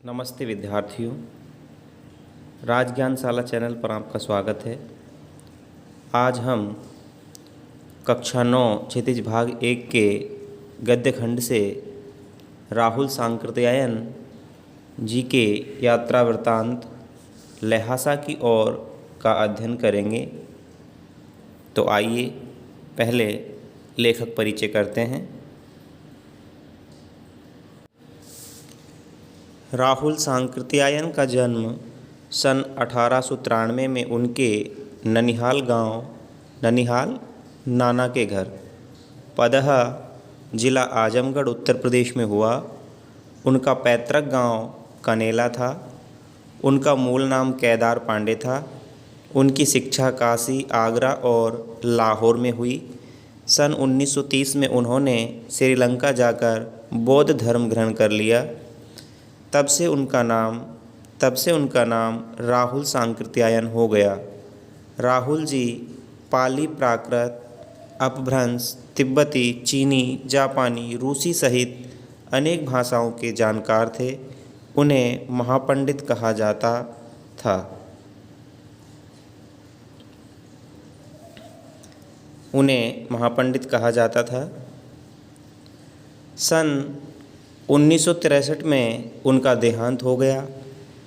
नमस्ते विद्यार्थियों, राजज्ञानशाला चैनल पर आपका स्वागत है। आज हम कक्षा 9 क्षितिज भाग 1 के गद्य खंड से राहुल सांकृत्यायन जी के यात्रा वृत्तांत लहासा की ओर का अध्ययन करेंगे। तो आइए पहले लेखक परिचय करते हैं। राहुल सांकृत्यायन का जन्म सन 1893 में उनके ननिहाल गांव ननिहाल नाना के घर पदहा जिला आजमगढ़ उत्तर प्रदेश में हुआ। उनका पैतृक गांव कनेला था। उनका मूल नाम केदार पांडे था। उनकी शिक्षा काशी, आगरा और लाहौर में हुई। सन 1930 में उन्होंने श्रीलंका जाकर बौद्ध धर्म ग्रहण कर लिया। तब से उनका नाम राहुल सांकृत्यायन हो गया। राहुल जी पाली, प्राकृत, अपभ्रंश, तिब्बती, चीनी, जापानी, रूसी सहित अनेक भाषाओं के जानकार थे। उन्हें महापंडित कहा जाता था। सन 1963 में उनका देहांत हो गया।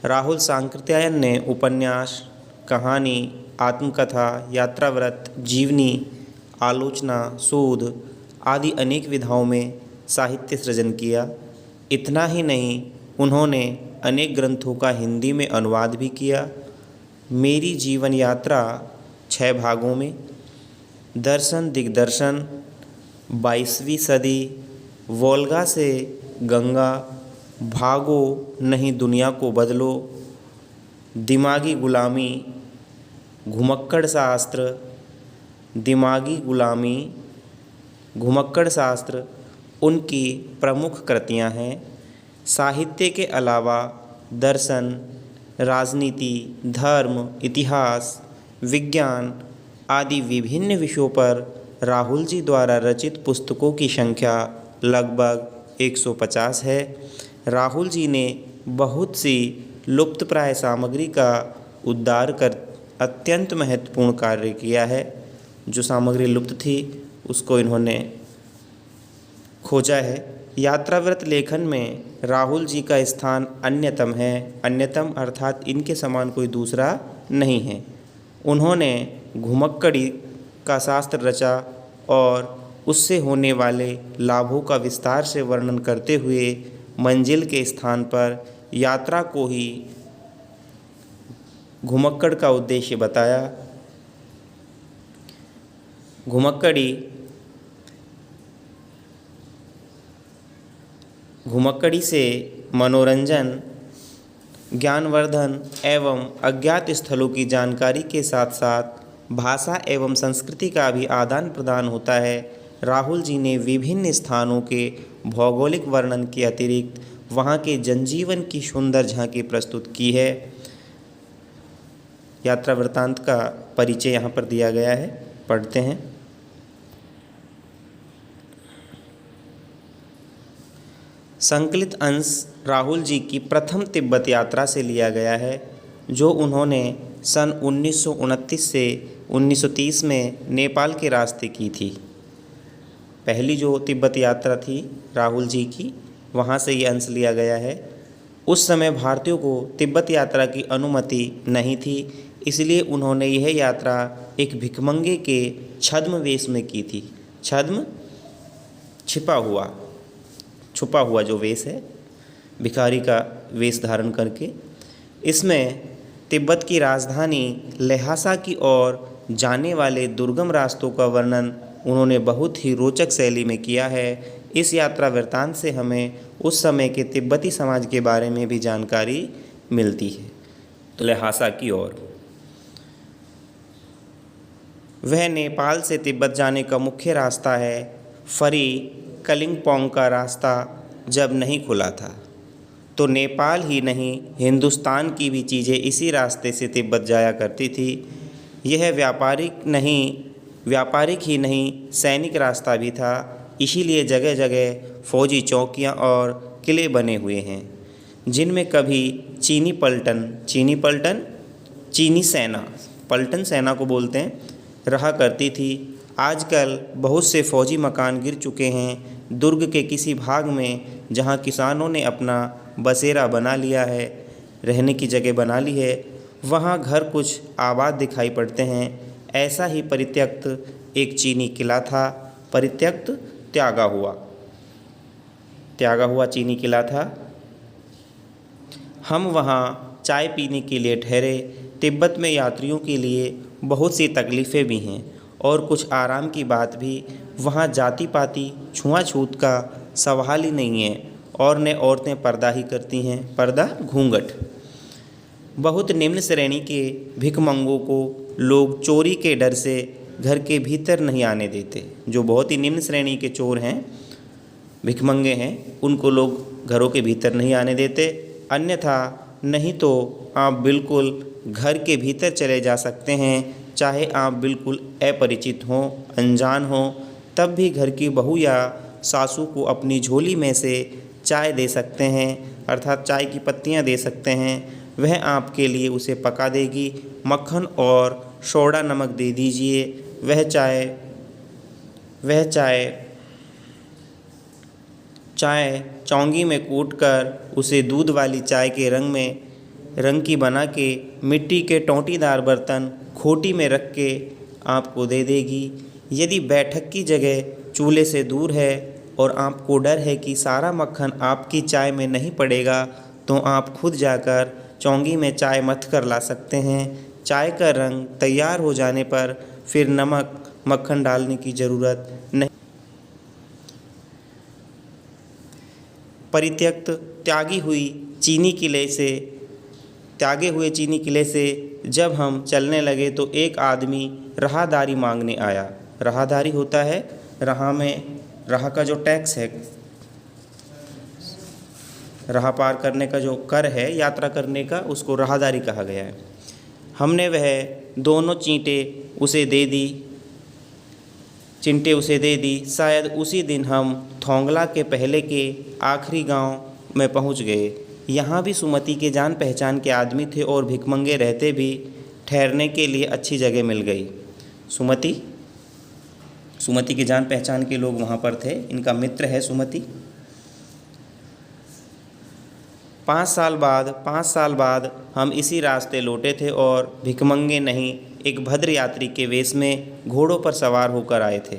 राहुल सांकृत्यायन ने उपन्यास, कहानी, आत्मकथा, यात्राव्रत, जीवनी, आलोचना, शोध आदि अनेक विधाओं में साहित्य सृजन किया। इतना ही नहीं, उन्होंने अनेक ग्रंथों का हिंदी में अनुवाद भी किया। मेरी जीवन यात्रा 6 भागों में, दर्शन दिग्दर्शन, 22वीं सदी, वोल्गा से गंगा, भागो नहीं दुनिया को बदलो, दिमागी गुलामी, घुमक्कड़ शास्त्र उनकी प्रमुख कृतियां हैं। साहित्य के अलावा दर्शन, राजनीति, धर्म, इतिहास, विज्ञान आदि विभिन्न विषयों पर राहुल जी द्वारा रचित पुस्तकों की संख्या लगभग 150 है। राहुल जी ने बहुत सी लुप्तप्राय सामग्री का उद्धार कर अत्यंत महत्वपूर्ण कार्य किया है। जो सामग्री लुप्त थी उसको इन्होंने खोजा है। यात्राव्रत लेखन में राहुल जी का स्थान अन्यतम है। अन्यतम अर्थात इनके समान कोई दूसरा नहीं है। उन्होंने घुमक्कड़ी का शास्त्र रचा और उससे होने वाले लाभों का विस्तार से वर्णन करते हुए मंजिल के स्थान पर यात्रा को ही घुमक्कड़ का उद्देश्य बताया। घुमक्कड़ी से मनोरंजन, ज्ञानवर्धन एवं अज्ञात स्थलों की जानकारी के साथ साथ भाषा एवं संस्कृति का भी आदान प्रदान होता है। राहुल जी ने विभिन्न स्थानों के भौगोलिक वर्णन के अतिरिक्त वहाँ के जनजीवन की सुंदर झांकी प्रस्तुत की है। यात्रा वृत्तांत का परिचय यहाँ पर दिया गया है, पढ़ते हैं। संकलित अंश राहुल जी की प्रथम तिब्बत यात्रा से लिया गया है, जो उन्होंने सन 1929 से 1930 में नेपाल के रास्ते की थी। पहली जो तिब्बत यात्रा थी राहुल जी की, वहाँ से ये अंश लिया गया है। उस समय भारतीयों को तिब्बत यात्रा की अनुमति नहीं थी, इसलिए उन्होंने यह यात्रा एक भिखमंगे के छद्म वेश में की थी। छद्म छुपा हुआ जो वेश है, भिखारी का वेश धारण करके। इसमें तिब्बत की राजधानी लहासा की ओर जाने वाले दुर्गम रास्तों का वर्णन उन्होंने बहुत ही रोचक शैली में किया है। इस यात्रा वृत्तांत से हमें उस समय के तिब्बती समाज के बारे में भी जानकारी मिलती है। तो लहासा की ओर, वह नेपाल से तिब्बत जाने का मुख्य रास्ता है। फरी कलिंगपोंग का रास्ता जब नहीं खुला था तो नेपाल ही नहीं, हिंदुस्तान की भी चीज़ें इसी रास्ते से तिब्बत जाया करती थी। यह व्यापारिक ही नहीं, सैनिक रास्ता भी था। इसीलिए जगह जगह फौजी चौकियां और किले बने हुए हैं। जिनमें कभी चीनी पलटन चीनी सेना, पलटन सेना को बोलते हैं, रहा करती थी। आजकल बहुत से फौजी मकान गिर चुके हैं। दुर्ग के किसी भाग में जहां किसानों ने अपना बसेरा बना लिया है, रहने की जगह बना ली है, वहां घर कुछ आबाद दिखाई पड़ते हैं। ऐसा ही परित्यक्त एक चीनी किला था। परित्यक्त त्यागा हुआ चीनी किला था। हम वहाँ चाय पीने के लिए ठहरे। तिब्बत में यात्रियों के लिए बहुत सी तकलीफ़ें भी हैं और कुछ आराम की बात भी। वहाँ जाति पाति छुआछूत का सवाल ही नहीं है और न औरतें पर्दा ही करती हैं, पर्दा घूंघट। बहुत निम्न श्रेणी के भिखमंगों को लोग चोरी के डर से घर के भीतर नहीं आने देते। जो बहुत ही निम्न श्रेणी के चोर हैं, भिखमंगे हैं, उनको लोग घरों के भीतर नहीं आने देते। अन्यथा नहीं तो आप बिल्कुल घर के भीतर चले जा सकते हैं, चाहे आप बिल्कुल अपरिचित हों, अनजान हों, तब भी घर की बहू या सासू को अपनी झोली में से चाय दे सकते हैं, अर्थात चाय की पत्तियां दे सकते हैं। वह आपके लिए उसे पका देगी। मक्खन और सोडा नमक दे दीजिए। वह चाय चौंगी में कूटकर उसे दूध वाली चाय के रंग की बना के मिट्टी के टोंटीदार बर्तन खोटी में रख के आपको दे देगी। यदि बैठक की जगह चूल्हे से दूर है और आपको डर है कि सारा मक्खन आपकी चाय में नहीं पड़ेगा, तो आप खुद जाकर चौंगी में चाय मथ कर ला सकते हैं। चाय का रंग तैयार हो जाने पर फिर नमक मक्खन डालने की ज़रूरत नहीं। परित्यक्त त्यागे हुए चीनी किले से जब हम चलने लगे तो एक आदमी राहदारी मांगने आया। राहदारी होता है, राह का जो टैक्स है, राह पार करने का जो कर है, यात्रा करने का, उसको राहदारी कहा गया है। हमने वह दोनों चिंटे उसे दे दी। शायद उसी दिन हम थोंगला के पहले के आखिरी गांव में पहुंच गए। यहाँ भी सुमति के जान पहचान के आदमी थे और भिखमंगे रहते भी ठहरने के लिए अच्छी जगह मिल गई। सुमति के जान पहचान के लोग वहाँ पर थे। इनका मित्र है सुमति। 5 साल बाद हम इसी रास्ते लौटे थे और भिखमंगे नहीं, एक भद्र यात्री के वेश में घोड़ों पर सवार होकर आए थे।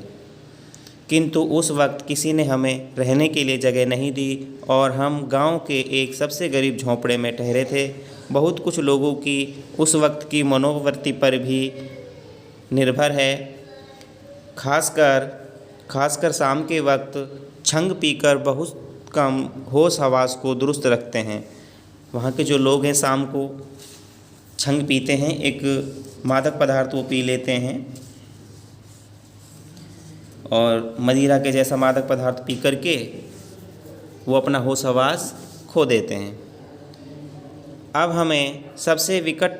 किंतु उस वक्त किसी ने हमें रहने के लिए जगह नहीं दी और हम गांव के एक सबसे गरीब झोंपड़े में ठहरे थे। बहुत कुछ लोगों की उस वक्त की मनोवृत्ति पर भी निर्भर है। खासकर शाम के वक्त छंग पीकर बहुत कम होश हवास को दुरुस्त रखते हैं। वहाँ के जो लोग हैं शाम को छंग पीते हैं, एक मादक पदार्थ वो पी लेते हैं और मदिरा के जैसा मादक पदार्थ पी करके वो अपना होश हवास खो देते हैं। अब हमें सबसे विकट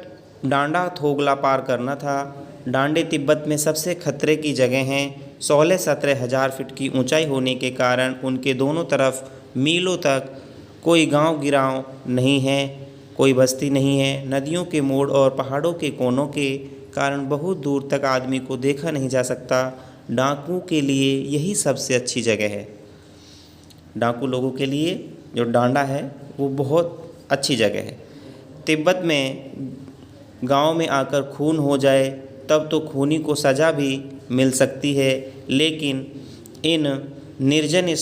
डांडा थोगला पार करना था। डांडे तिब्बत में सबसे खतरे की जगह हैं। 16-17 हज़ार फीट की ऊंचाई होने के कारण उनके दोनों तरफ मीलों तक कोई गांव गिराव नहीं है, कोई बस्ती नहीं है। नदियों के मोड़ और पहाड़ों के कोनों के कारण बहुत दूर तक आदमी को देखा नहीं जा सकता। डाकू के लिए यही सबसे अच्छी जगह है। डाकू लोगों के लिए जो डांडा है वो बहुत अच्छी जगह है। तिब्बत में गांव में आकर खून हो जाए तब तो खूनी को सज़ा भी मिल सकती है, लेकिन इन निर्जन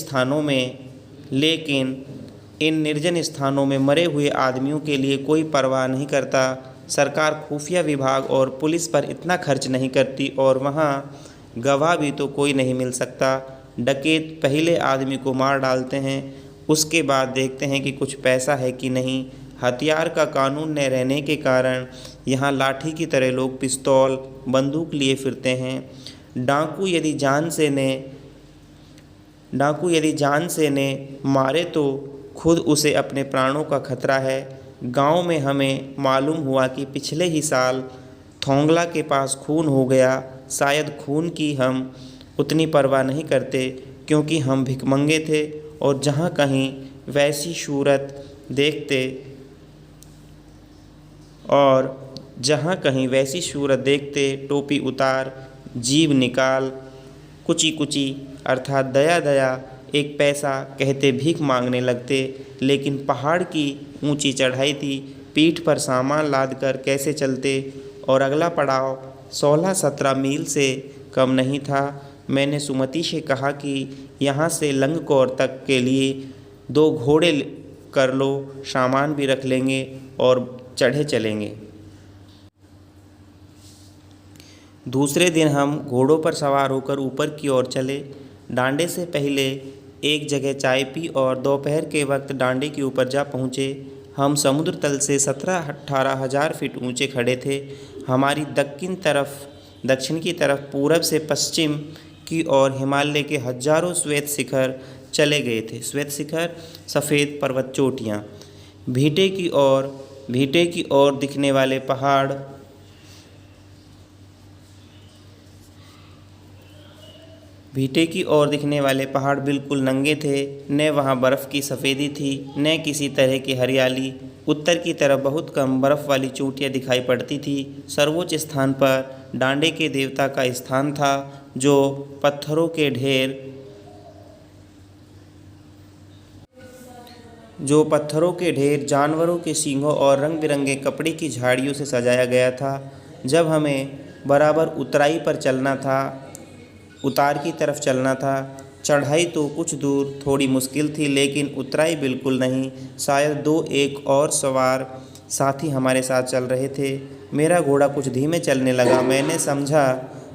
स्थानों में मरे हुए आदमियों के लिए कोई परवाह नहीं करता। सरकार खुफिया विभाग और पुलिस पर इतना खर्च नहीं करती और वहाँ गवाह भी तो कोई नहीं मिल सकता। डकैत पहले आदमी को मार डालते हैं, उसके बाद देखते हैं कि कुछ पैसा है कि नहीं। हथियार का कानून न रहने के कारण यहाँ लाठी की तरह लोग पिस्तौल बंदूक लिए फिरते हैं। डाकू यदि जान से ने मारे तो खुद उसे अपने प्राणों का खतरा है। गांव में हमें मालूम हुआ कि पिछले ही साल थोंगला के पास खून हो गया। शायद खून की हम उतनी परवाह नहीं करते क्योंकि हम भिखमंगे थे और जहाँ कहीं वैसी सूरत देखते और जहाँ कहीं वैसी सूरत देखते टोपी उतार, जीभ निकाल, कुची कुची अर्थात दया दया एक पैसा कहते भीख मांगने लगते। लेकिन पहाड़ की ऊंची चढ़ाई थी, पीठ पर सामान लाद कर कैसे चलते, और अगला पड़ाव 16-17 मील से कम नहीं था। मैंने सुमति से कहा कि यहाँ से लंगकोर तक के लिए 2 घोड़े कर लो, सामान भी रख लेंगे और चढ़े चलेंगे। दूसरे दिन हम घोड़ों पर सवार होकर ऊपर की ओर चले। डांडे से पहले एक जगह चाय पी और दोपहर के वक्त डांडे के ऊपर जा पहुँचे। हम समुद्र तल से 17-18 हज़ार फीट ऊंचे खड़े थे। हमारी दक्षिण की तरफ पूरब से पश्चिम की ओर हिमालय के हजारों श्वेत शिखर चले गए थे। श्वेत शिखर सफ़ेद पर्वत चोटियाँ। भीटे की ओर दिखने वाले पहाड़ बिल्कुल नंगे थे। न वहाँ बर्फ़ की सफ़ेदी थी, न किसी तरह की हरियाली। उत्तर की तरफ बहुत कम बर्फ़ वाली चोटियाँ दिखाई पड़ती थी। सर्वोच्च स्थान पर डांडे के देवता का स्थान था, जो पत्थरों के ढेर, जानवरों के सींगों और रंग बिरंगे कपड़े की झाड़ियों से सजाया गया था। जब हमें बराबर उतार की तरफ चलना था। चढ़ाई तो कुछ दूर थोड़ी मुश्किल थी, लेकिन उतराई बिल्कुल नहीं। शायद 2-1 और सवार साथी हमारे साथ चल रहे थे। मेरा घोड़ा कुछ धीमे चलने लगा। मैंने समझा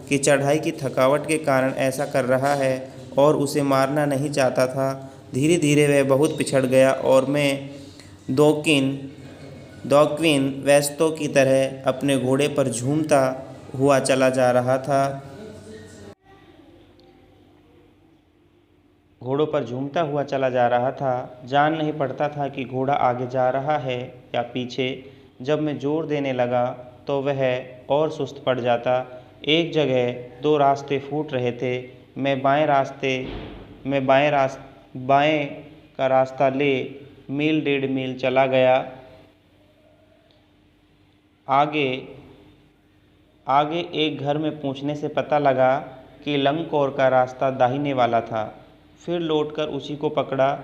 कि चढ़ाई की थकावट के कारण ऐसा कर रहा है और उसे मारना नहीं चाहता था। धीरे धीरे वह बहुत पिछड़ गया और मैं दो-क्वीन वैस्तों की तरह अपने घोड़े पर झूमता हुआ चला जा रहा था। जान नहीं पड़ता था कि घोड़ा आगे जा रहा है या पीछे। जब मैं जोर देने लगा तो वह और सुस्त पड़ जाता। एक जगह 2 रास्ते फूट रहे थे। मैं बाएं का रास्ता ले 1.5 मील चला गया। आगे एक घर में पूछने से पता लगा कि लंगकोर का रास्ता दाहिने वाला था। फिर लौटकर उसी को पकड़ा।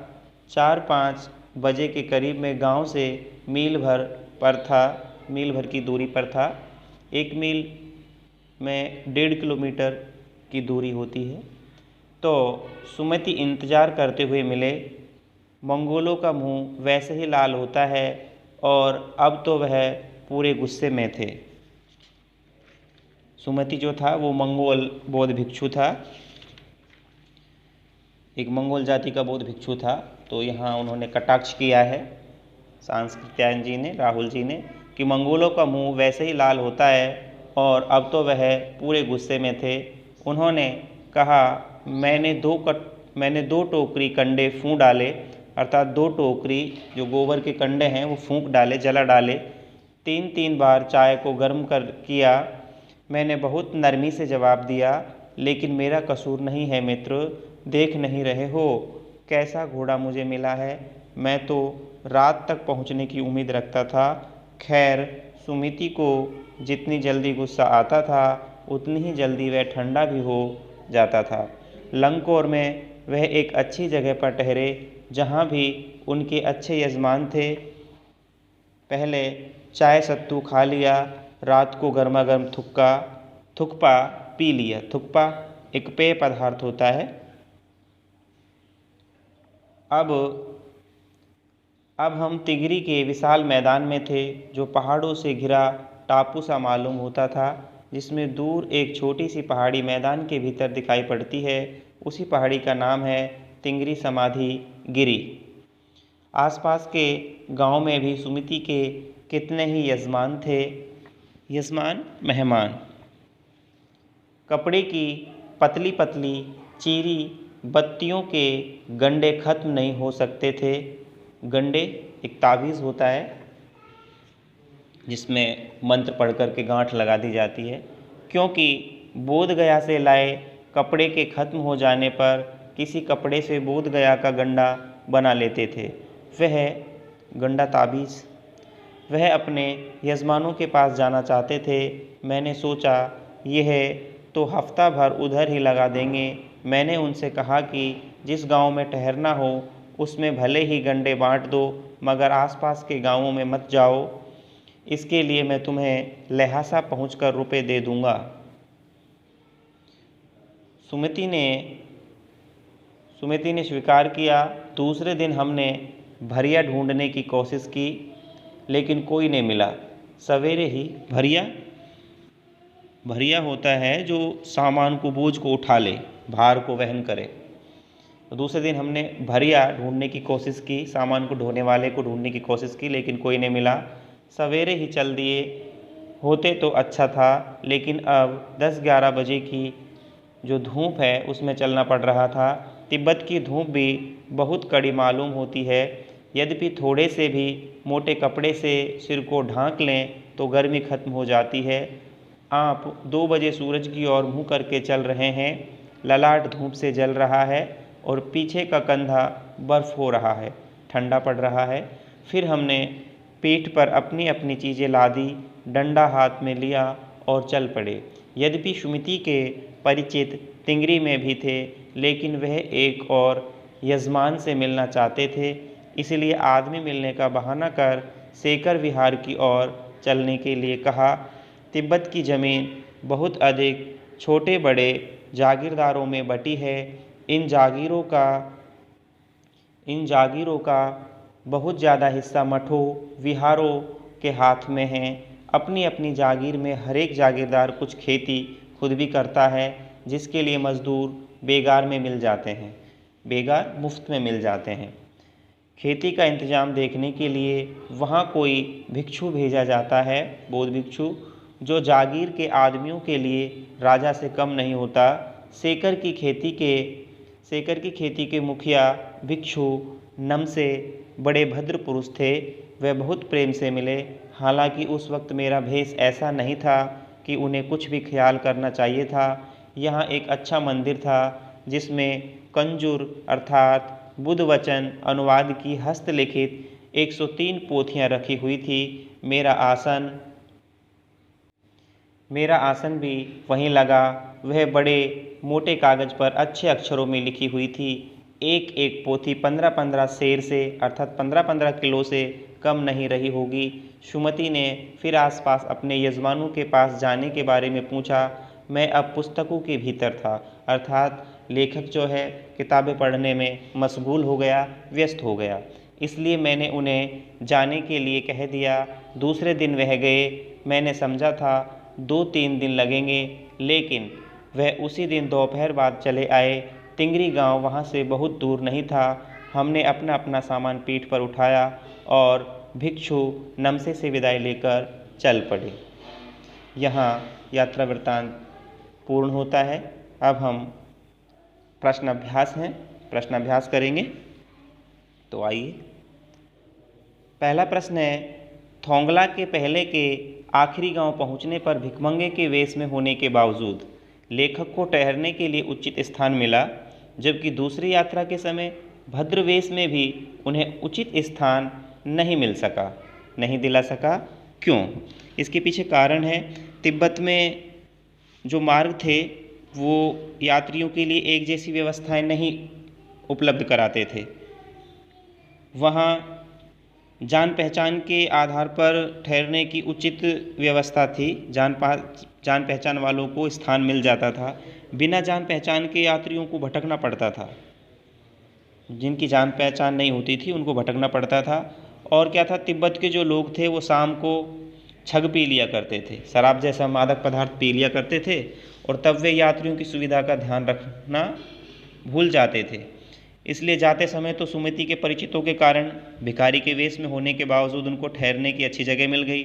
4-5 बजे के करीब मैं गांव से मील भर की दूरी पर था। 1 मील में 1.5 किलोमीटर की दूरी होती है। तो सुमति इंतज़ार करते हुए मिले। मंगोलों का मुंह वैसे ही लाल होता है और अब तो वह पूरे गुस्से में थे। सुमति जो था वो मंगोल बौद्ध भिक्षु था, एक मंगोल जाति का बौद्ध भिक्षु था। तो यहाँ उन्होंने कटाक्ष किया है सांस्कृत्यायन जी ने, राहुल जी ने, कि मंगोलों का मुंह वैसे ही लाल होता है और अब तो वह पूरे गुस्से में थे। उन्होंने कहा, मैंने 2 टोकरी कंडे फूंक डाले, अर्थात 2 टोकरी जो गोबर के कंडे हैं वो फूंक डाले, जला डाले। 3-3 बार चाय को गर्म किया। मैंने बहुत नरमी से जवाब दिया, लेकिन मेरा कसूर नहीं है मित्र। देख नहीं रहे हो कैसा घोड़ा मुझे मिला है? मैं तो रात तक पहुंचने की उम्मीद रखता था। खैर, सुमिति को जितनी जल्दी गुस्सा आता था उतनी ही जल्दी वह ठंडा भी हो जाता था। लंगकोर में वह एक अच्छी जगह पर ठहरे जहाँ भी उनके अच्छे यजमान थे। पहले चाय सत्तू खा लिया, रात को गर्मा गर्म थुक्पा पी लिया। थुक्पा एक पेय पदार्थ होता है। अब हम तिगरी के विशाल मैदान में थे, जो पहाड़ों से घिरा टापू सा मालूम होता था, जिसमें दूर एक छोटी सी पहाड़ी मैदान के भीतर दिखाई पड़ती है। उसी पहाड़ी का नाम है तिंगरी समाधि गिरी। आसपास के गांव में भी सुमिति के कितने ही मेहमान। कपड़े की पतली पतली चीरी बत्तियों के गंडे खत्म नहीं हो सकते थे। गंडे एक तावीज़ होता है जिसमें मंत्र पढ़ कर के गांठ लगा दी जाती है, क्योंकि बोध गया से लाए कपड़े के खत्म हो जाने पर किसी कपड़े से बोध गया का गंडा बना लेते थे। वह गंडा ताबीज़। वह अपने यजमानों के पास जाना चाहते थे। मैंने सोचा यह तो हफ्ता भर उधर ही लगा देंगे। मैंने उनसे कहा कि जिस गांव में ठहरना हो उसमें भले ही गंडे बांट दो, मगर आसपास के गांवों में मत जाओ। इसके लिए मैं तुम्हें लहासा पहुंचकर रुपए दे दूंगा। सुमति ने स्वीकार किया। दूसरे दिन हमने भरिया ढूंढने की कोशिश की, लेकिन कोई नहीं मिला। सवेरे ही भरिया होता है जो सामान को, बोझ को उठा ले, भार को वहन करे। तो दूसरे दिन हमने भरिया ढूंढने की कोशिश की, सामान को ढोने वाले को ढूंढने की कोशिश की, लेकिन कोई नहीं मिला। सवेरे ही चल दिए होते तो अच्छा था, लेकिन अब 10-11 बजे की जो धूप है उसमें चलना पड़ रहा था। तिब्बत की धूप भी बहुत कड़ी मालूम होती है। यद्यपि थोड़े से भी मोटे कपड़े से सिर को ढांक लें तो गर्मी खत्म हो जाती है। आप 2 बजे सूरज की ओर मुँह करके चल रहे हैं। ललाट धूप से जल रहा है और पीछे का कंधा बर्फ़ हो रहा है, ठंडा पड़ रहा है। फिर हमने पीठ पर अपनी अपनी चीज़ें लादी, डंडा हाथ में लिया और चल पड़े। यद्यपि सुमति के परिचित तिंगरी में भी थे, लेकिन वह एक और यजमान से मिलना चाहते थे। इसलिए आदमी मिलने का बहाना कर सेकर विहार की ओर चलने के लिए कहा। तिब्बत की ज़मीन बहुत अधिक छोटे बड़े जागीरदारों में बटी है। इन जागीरों का बहुत ज़्यादा हिस्सा मठों, विहारों के हाथ में है। अपनी अपनी जागीर में हर एक जागीरदार कुछ खेती खुद भी करता है, जिसके लिए मजदूर बेगार में मिल जाते हैं, बेगार मुफ्त में मिल जाते हैं। खेती का इंतज़ाम देखने के लिए वहाँ कोई भिक्षु भेजा जाता है, बौद्ध भिक्षु, जो जागीर के आदमियों के लिए राजा से कम नहीं होता। सेकर की खेती के मुखिया भिक्षु नमसे बड़े भद्र पुरुष थे। वे बहुत प्रेम से मिले। हालांकि उस वक्त मेरा भेष ऐसा नहीं था कि उन्हें कुछ भी ख्याल करना चाहिए था। यहाँ एक अच्छा मंदिर था जिसमें कंजूर अर्थात बुद्ध वचन अनुवाद की हस्तलिखित 103 पोथियाँ रखी हुई थी। मेरा आसन भी वहीं लगा। वह बड़े मोटे कागज़ पर अच्छे अक्षरों में लिखी हुई थी। एक एक पोथी 15-15 सेर से अर्थात 15-15 किलो से कम नहीं रही होगी। सुमति ने फिर आसपास अपने यजमानों के पास जाने के बारे में पूछा। मैं अब पुस्तकों के भीतर था, अर्थात लेखक जो है किताबें पढ़ने में मशगूल हो गया, व्यस्त हो गया। इसलिए मैंने उन्हें जाने के लिए कह दिया। दूसरे दिन वह गए। मैंने समझा था 2-3 दिन लगेंगे, लेकिन वह उसी दिन दोपहर बाद चले आए। तिंगरी गांव वहां से बहुत दूर नहीं था। हमने अपना अपना सामान पीठ पर उठाया और भिक्षु नमसे से विदाई लेकर चल पड़े। यहाँ यात्रा वृत्तांत पूर्ण होता है। अब हम प्रश्नाभ्यास करेंगे। तो आइए, पहला प्रश्न है, थोंगला के पहले के आखिरी गांव पहुंचने पर भिखमंगे के वेश में होने के बावजूद लेखक को ठहरने के लिए उचित स्थान मिला, जबकि दूसरी यात्रा के समय भद्र वेश में भी उन्हें उचित स्थान नहीं दिला सका। क्यों? इसके पीछे कारण है, तिब्बत में जो मार्ग थे वो यात्रियों के लिए एक जैसी व्यवस्थाएं नहीं उपलब्ध कराते थे। वहाँ जान पहचान के आधार पर ठहरने की उचित व्यवस्था थी। जान पहचान वालों को स्थान मिल जाता था। बिना जान पहचान के यात्रियों को भटकना पड़ता था। जिनकी जान पहचान नहीं होती थी उनको भटकना पड़ता था। और क्या था, तिब्बत के जो लोग थे वो शाम को छग पी लिया करते थे, शराब जैसा मादक पदार्थ पी लिया करते थे, और तब वे यात्रियों की सुविधा का ध्यान रखना भूल जाते थे। इसलिए जाते समय तो सुमति के परिचितों के कारण भिखारी के वेश में होने के बावजूद उनको ठहरने की अच्छी जगह मिल गई,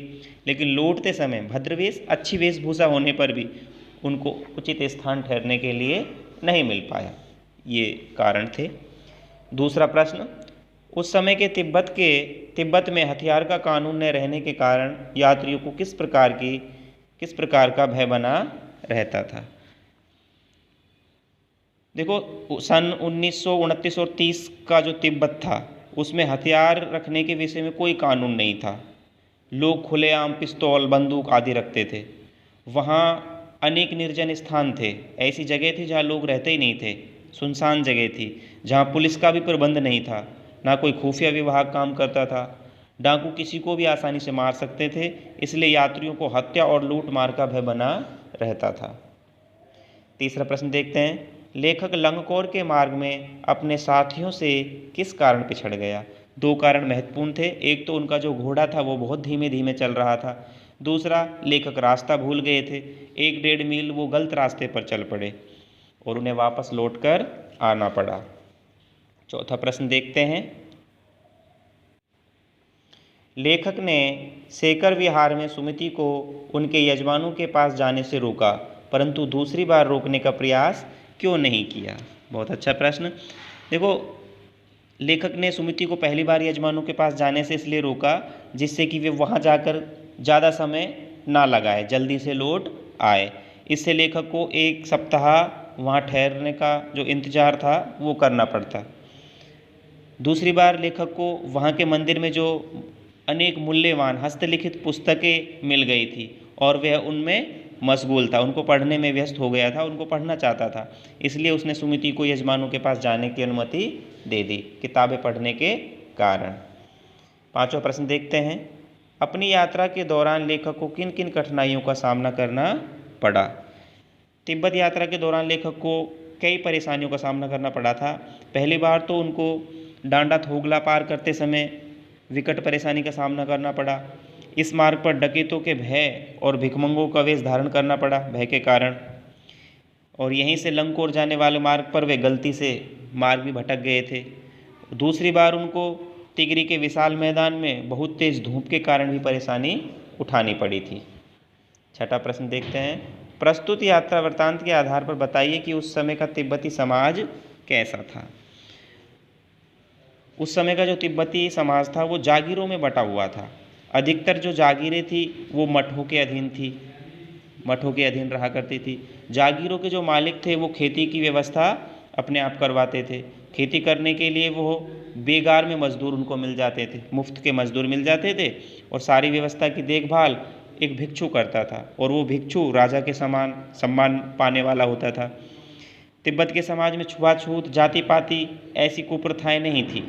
लेकिन लौटते समय भद्रवेश अच्छी वेशभूषा होने पर भी उनको उचित स्थान ठहरने के लिए नहीं मिल पाया। ये कारण थे। दूसरा प्रश्न, उस समय के तिब्बत में हथियार का कानून न रहने के कारण यात्रियों को किस प्रकार का भय बना रहता था? देखो, सन 1929 और 30 का जो तिब्बत था उसमें हथियार रखने के विषय में कोई कानून नहीं था। लोग खुलेआम पिस्तौल बंदूक आदि रखते थे। वहाँ अनेक निर्जन स्थान थे, ऐसी जगह थी जहाँ लोग रहते ही नहीं थे, सुनसान जगह थी, जहाँ पुलिस का भी प्रबंध नहीं था, ना कोई खुफिया विभाग काम करता था। डाकू किसी को भी आसानी से मार सकते थे, इसलिए यात्रियों को हत्या और लूट मार का भय बना रहता था। तीसरा प्रश्न देखते हैं, लेखक लंगकोर के मार्ग में अपने साथियों से किस कारण पिछड़ गया? दो कारण महत्वपूर्ण थे। एक तो उनका जो घोड़ा था वो बहुत धीमे धीमे चल रहा था, दूसरा लेखक रास्ता भूल गए थे। 1-1.5 मील वो गलत रास्ते पर चल पड़े और उन्हें वापस लौटकर आना पड़ा। चौथा प्रश्न देखते हैं, लेखक ने शेखर विहार में सुमति को उनके यजमानों के पास जाने से रोका, परंतु दूसरी बार रोकने का प्रयास क्यों नहीं किया? बहुत अच्छा प्रश्न। देखो, लेखक ने सुमति को पहली बार यजमानों के पास जाने से इसलिए रोका जिससे कि वे वहाँ जाकर ज़्यादा समय ना लगाए, जल्दी से लौट आए। इससे लेखक को 1 सप्ताह वहाँ ठहरने का जो इंतज़ार था वो करना पड़ता। दूसरी बार लेखक को वहाँ के मंदिर में जो अनेक मूल्यवान हस्तलिखित पुस्तकें मिल गई थी और वह उनमें मशगूल था, उनको पढ़ने में व्यस्त हो गया था, उनको पढ़ना चाहता था, इसलिए उसने सुमति को यजमानों के पास जाने की अनुमति दे दी, किताबें पढ़ने के कारण। पांचवा प्रश्न देखते हैं, अपनी यात्रा के दौरान लेखक को किन किन कठिनाइयों का सामना करना पड़ा? तिब्बत यात्रा के दौरान लेखक को कई परेशानियों का सामना करना पड़ा था। पहली बार तो उनको डांडा थोगला पार करते समय विकट परेशानी का सामना करना पड़ा। इस मार्ग पर डकैतों के भय और भिखमंगों का वेश धारण करना पड़ा भय के कारण, और यहीं से लंगकोर जाने वाले मार्ग पर वे गलती से मार्ग भी भटक गए थे। दूसरी बार उनको तिगरी के विशाल मैदान में बहुत तेज धूप के कारण भी परेशानी उठानी पड़ी थी। छठा प्रश्न देखते हैं, प्रस्तुत यात्रा वृत्तांत के आधार पर बताइए कि उस समय का तिब्बती समाज कैसा था? उस समय का जो तिब्बती समाज था वो जागीरों में बटा हुआ था। अधिकतर जो जागीरें थी वो मठों के अधीन थी, मठों के अधीन रहा करती थी। जागीरों के जो मालिक थे वो खेती की व्यवस्था अपने आप करवाते थे। खेती करने के लिए वो बेगार में मजदूर उनको मिल जाते थे, मुफ्त के मजदूर मिल जाते थे, और सारी व्यवस्था की देखभाल एक भिक्षु करता था, और वो भिक्षु राजा के समान सम्मान पाने वाला होता था। तिब्बत के समाज में छुआछूत, जाति पाति ऐसी कुप्रथाएं नहीं थी।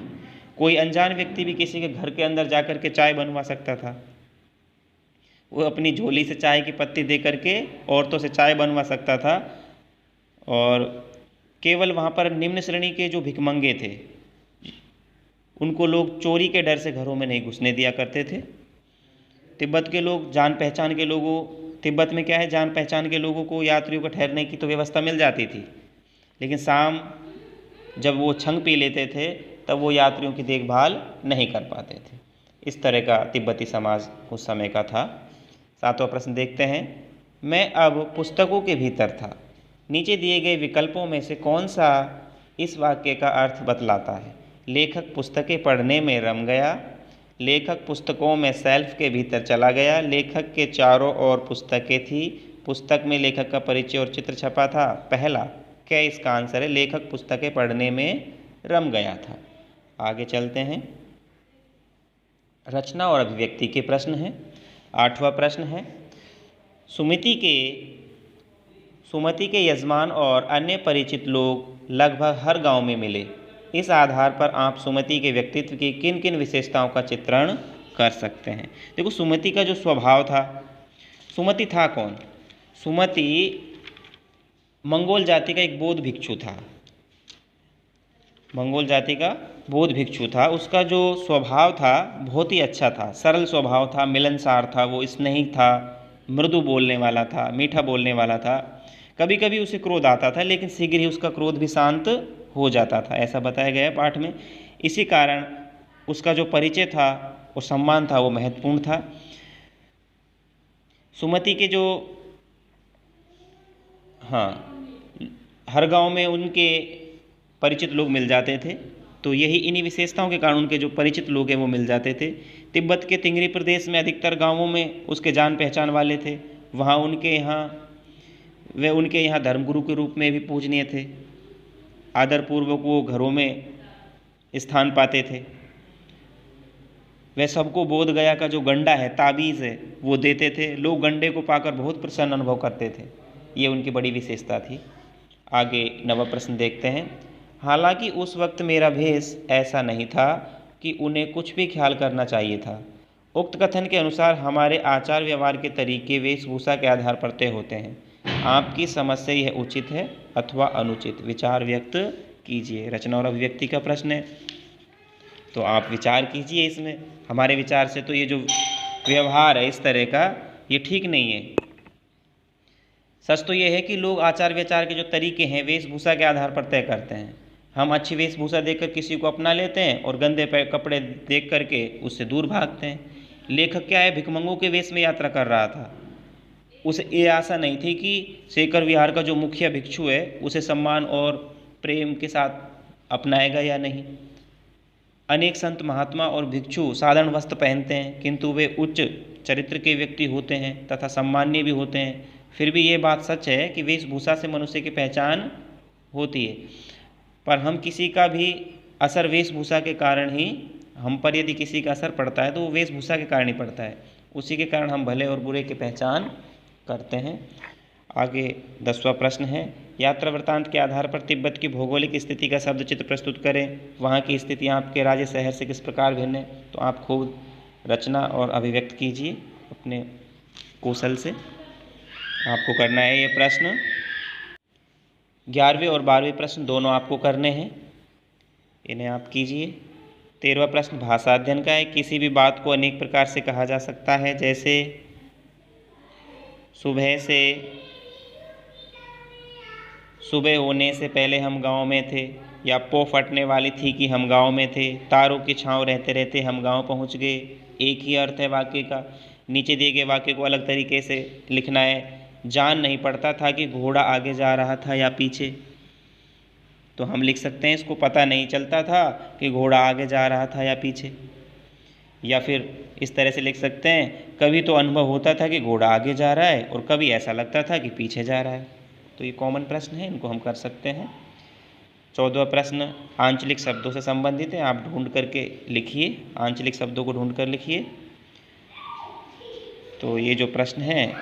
कोई अनजान व्यक्ति भी किसी के घर के अंदर जाकर के चाय बनवा सकता था। वो अपनी झोली से चाय की पत्ती दे करके औरतों से चाय बनवा सकता था, और केवल वहाँ पर निम्न श्रेणी के जो भिखमंगे थे उनको लोग चोरी के डर से घरों में नहीं घुसने दिया करते थे। तिब्बत के लोग जान पहचान के लोगों, तिब्बत में क्या है, जान पहचान के लोगों को यात्रियों को ठहरने की तो व्यवस्था मिल जाती थी, लेकिन शाम जब वो छंग पी लेते थे तब वो यात्रियों की देखभाल नहीं कर पाते थे। इस तरह का तिब्बती समाज उस समय का था। सातवां प्रश्न देखते हैं, मैं अब पुस्तकों के भीतर था, नीचे दिए गए विकल्पों में से कौन सा इस वाक्य का अर्थ बतलाता है? लेखक पुस्तकें पढ़ने में रम गया, लेखक पुस्तकों में शेल्फ के भीतर चला गया, लेखक के चारों ओर पुस्तकें थी, पुस्तक में लेखक का परिचय और चित्र छपा था। पहला क्या इसका आंसर है? लेखक पुस्तकें पढ़ने में रम गया था। आगे चलते हैं, रचना और अभिव्यक्ति के प्रश्न हैं। आठवां प्रश्न है, सुमति के यजमान और अन्य परिचित लोग लगभग हर गांव में मिले। इस आधार पर आप सुमति के व्यक्तित्व की किन किन विशेषताओं का चित्रण कर सकते हैं? देखो, सुमति का जो स्वभाव था, सुमति था कौन? सुमति मंगोल जाति का एक बौद्ध भिक्षु था, मंगोल जाति का बौद्ध भिक्षु था। उसका जो स्वभाव था बहुत ही अच्छा था, सरल स्वभाव था, मिलनसार था, वो स्नेही था, मृदु बोलने वाला था, मीठा बोलने वाला था। कभी कभी उसे क्रोध आता था, लेकिन शीघ्र ही उसका क्रोध भी शांत हो जाता था, ऐसा बताया गया है पाठ में। इसी कारण उसका जो परिचय था और सम्मान था वो महत्वपूर्ण था। सुमति के जो हर गांव में उनके परिचित लोग मिल जाते थे, तो यही इन्हीं विशेषताओं के कारण उनके जो परिचित लोग हैं वो मिल जाते थे। तिब्बत के तिंगरी प्रदेश में अधिकतर गांवों में उसके जान पहचान वाले थे। वहाँ वे उनके यहाँ धर्मगुरु के रूप में भी पूजनीय थे। आदरपूर्वक वो घरों में स्थान पाते थे। वह सबको बोध गया का जो गंडा है, ताबीज़ है, वो देते थे। लोग गंडे को पाकर बहुत प्रसन्न अनुभव करते थे। ये उनकी बड़ी विशेषता थी। आगे नवा प्रश्न देखते हैं। हालांकि उस वक्त मेरा भेष ऐसा नहीं था कि उन्हें कुछ भी ख्याल करना चाहिए था। उक्त कथन के अनुसार हमारे आचार व्यवहार के तरीके वेशभूषा के आधार पर तय होते हैं। आपकी समझ से यह उचित है अथवा अनुचित, विचार व्यक्त कीजिए। रचना और अभिव्यक्ति का प्रश्न है, तो आप विचार कीजिए इसमें। हमारे विचार से तो ये जो व्यवहार है इस तरह का, ये ठीक नहीं है। सच तो ये है कि लोग आचार विचार के जो तरीके हैं वेशभूषा के आधार पर तय करते हैं। हम अच्छी वेशभूषा देखकर किसी को अपना लेते हैं और गंदे कपड़े देख करके उससे दूर भागते हैं। लेखक क्या है, भिखमंगों के वेश में यात्रा कर रहा था। उसे ये आशा नहीं थी कि शेखर विहार का जो मुखिया भिक्षु है उसे सम्मान और प्रेम के साथ अपनाएगा या नहीं। अनेक संत महात्मा और भिक्षु साधारण वस्त्र पहनते हैं, किंतु वे उच्च चरित्र के व्यक्ति होते हैं तथा सम्मानीय भी होते हैं। फिर भी ये बात सच है कि वेशभूषा से मनुष्य की पहचान होती है। पर हम किसी का भी असर वेशभूषा के कारण ही, हम पर यदि किसी का असर पड़ता है तो वो वेशभूषा के कारण ही पड़ता है। उसी के कारण हम भले और बुरे की पहचान करते हैं। आगे 10वां प्रश्न है, यात्रा वृत्तांत के आधार पर तिब्बत की भौगोलिक स्थिति का शब्द चित्र प्रस्तुत करें। वहाँ की स्थिति आपके राज्य शहर से किस प्रकार भिन्न है। तो आप खूब रचना और अभिव्यक्त कीजिए अपने कौशल से। आपको करना है ये प्रश्न। 11वें और 12वें प्रश्न दोनों आपको करने हैं, इन्हें आप कीजिए। 13वां प्रश्न भाषा अध्ययन का है। किसी भी बात को अनेक प्रकार से कहा जा सकता है, जैसे सुबह होने से पहले हम गांव में थे, या पौ फटने वाली थी कि हम गांव में थे, तारों की छांव रहते रहते हम गांव पहुंच गए। एक ही अर्थ है वाक्य का। नीचे दिए गए वाक्य को अलग तरीके से लिखना है। जान नहीं पड़ता था कि घोड़ा आगे जा रहा था या पीछे, तो हम लिख सकते हैं इसको पता नहीं चलता था कि घोड़ा आगे जा रहा था या पीछे। या फिर इस तरह से लिख सकते हैं, कभी तो अनुभव होता था कि घोड़ा आगे जा रहा है और कभी ऐसा लगता था कि पीछे जा रहा है। तो ये कॉमन प्रश्न है, इनको हम कर सकते हैं। 14वां प्रश्न आंचलिक शब्दों से संबंधित है। आप ढूंढ करके लिखिए, आंचलिक शब्दों को ढूंढ कर लिखिए। तो ये जो प्रश्न है,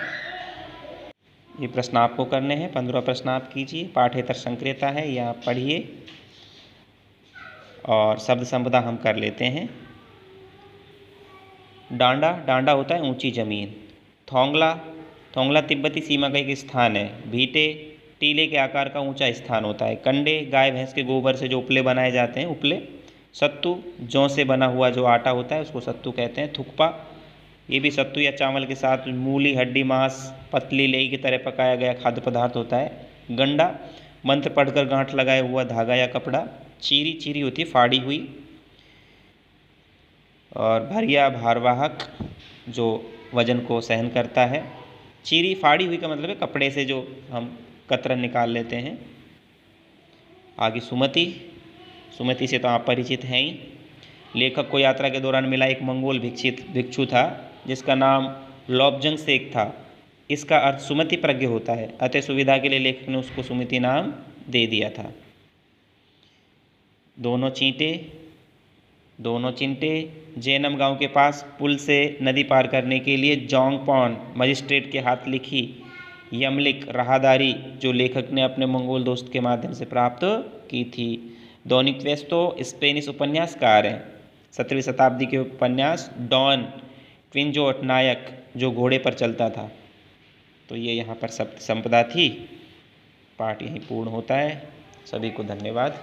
ये प्रश्न आपको करने हैं। 15वां प्रश्न आप कीजिए। पाठ्येतर संक्रियता है, ये आप पढ़िए और शब्द संपदा हम कर लेते हैं। डांडा, डांडा होता है ऊंची ज़मीन। थोंगला, थोंगला तिब्बती सीमा का एक स्थान है। भीटे, टीले के आकार का ऊंचा स्थान होता है। कंडे, गाय भैंस के गोबर से जो उपले बनाए जाते हैं, उपले। सत्तू, जौ से बना हुआ जो आटा होता है उसको सत्तू कहते हैं। थुक्पा, ये भी सत्तू या चावल के साथ मूली, हड्डी, मांस, पतली लेई की तरह पकाया गया खाद्य पदार्थ होता है। गंडा, मंत्र पढ़कर गांठ लगाया हुआ धागा या कपड़ा। चीरी, चीरी होती है फाड़ी हुई। और भरिया, भारवाहक, जो वजन को सहन करता है। चीरी फाड़ी हुई का मतलब है कपड़े से जो हम कतरन निकाल लेते हैं। आगे सुमति, सुमति से तो आप परिचित हैं ही। लेखक को यात्रा के दौरान मिला एक मंगोल भिक्षु था जिसका नाम लॉबजंग शेख था। इसका अर्थ सुमति प्रज्ञ होता है, अतः सुविधा के लिए लेखक ने उसको सुमति नाम दे दिया था। दोनों चींटे, दोनों चिंटे, जैनम गांव के पास पुल से नदी पार करने के लिए जोंगपॉन मजिस्ट्रेट के हाथ लिखी यमलिक राहदारी जो लेखक ने अपने मंगोल दोस्त के माध्यम से प्राप्त की थी। डॉन क्वेस्टो स्पेनिश उपन्यासकार हैं। 17वीं शताब्दी के उपन्यास डॉन क्विंजोट नायक जो घोड़े पर चलता था। तो ये यहाँ पर शब्द संपदा थी। पाठ यहीं पूर्ण होता है। सभी को धन्यवाद।